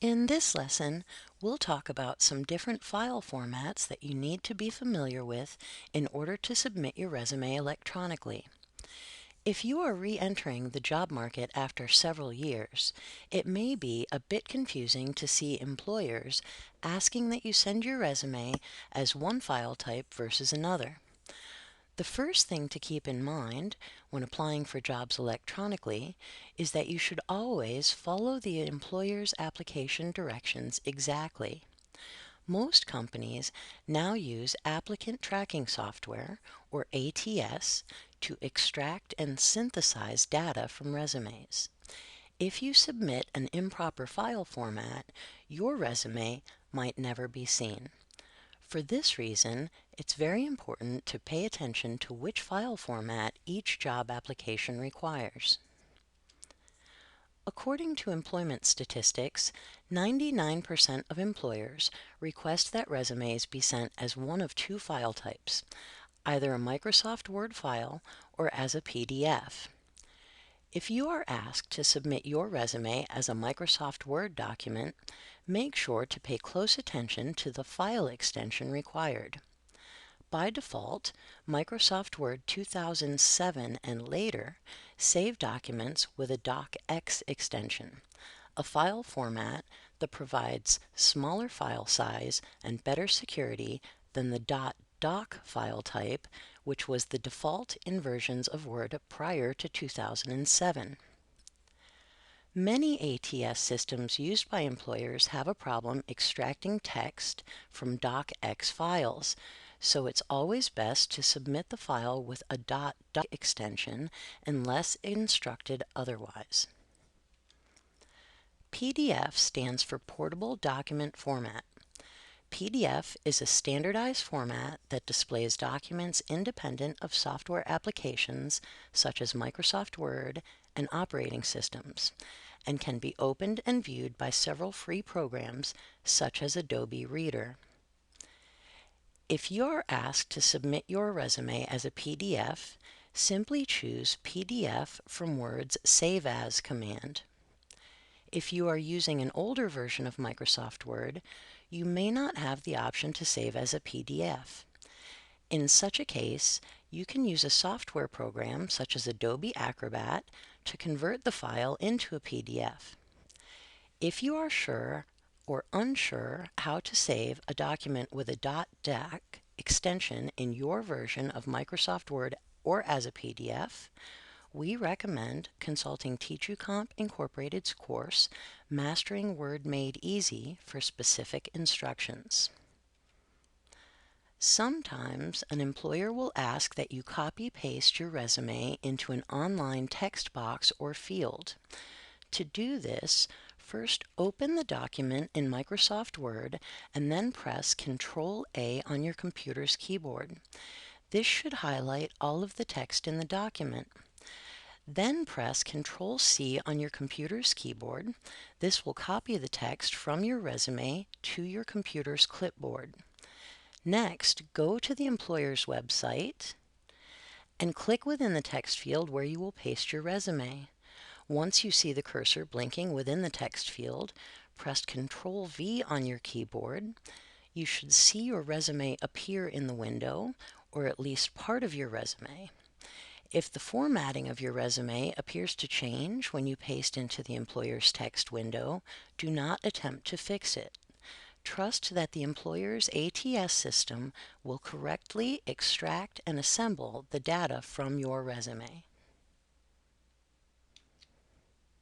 In this lesson, we'll talk about some different file formats that you need to be familiar with in order to submit your resume electronically. If you are re-entering the job market after several years, it may be a bit confusing to see employers asking that you send your resume as one file type versus another. The first thing to keep in mind when applying for jobs electronically is that you should always follow the employer's application directions exactly. Most companies now use applicant tracking software, or ATS, to extract and synthesize data from resumes. If you submit an improper file format, your resume might never be seen. For this reason, it's very important to pay attention to which file format each job application requires. According to employment statistics, 99% of employers request that resumes be sent as one of two file types, either a Microsoft Word file or as a PDF. If you are asked to submit your resume as a Microsoft Word document, make sure to pay close attention to the file extension required. By default, Microsoft Word 2007 and later save documents with a docx extension, a file format that provides smaller file size and better security than the .doc file type, which was the default in versions of Word prior to 2007. Many ATS systems used by employers have a problem extracting text from docx files, so it's always best to submit the file with a .doc extension unless instructed otherwise. PDF stands for Portable Document Format. PDF is a standardized format that displays documents independent of software applications such as Microsoft Word and operating systems, and can be opened and viewed by several free programs such as Adobe Reader. If you are asked to submit your resume as a PDF, simply choose PDF from Word's Save As command. If you are using an older version of Microsoft Word, you may not have the option to save as a PDF. In such a case, you can use a software program such as Adobe Acrobat to convert the file into a PDF. If you are sure or unsure how to save a document with a .doc extension in your version of Microsoft Word or as a PDF, we recommend consulting TeachUComp Incorporated's course, Mastering Word Made Easy, for specific instructions. Sometimes an employer will ask that you copy-paste your resume into an online text box or field. To do this, first open the document in Microsoft Word and then press Ctrl-A on your computer's keyboard. This should highlight all of the text in the document. Then press Ctrl-C on your computer's keyboard. This will copy the text from your resume to your computer's clipboard. Next, go to the employer's website and click within the text field where you will paste your resume. Once you see the cursor blinking within the text field, press Ctrl-V on your keyboard. You should see your resume appear in the window, or at least part of your resume. If the formatting of your resume appears to change when you paste into the employer's text window, do not attempt to fix it. Trust that the employer's ATS system will correctly extract and assemble the data from your resume.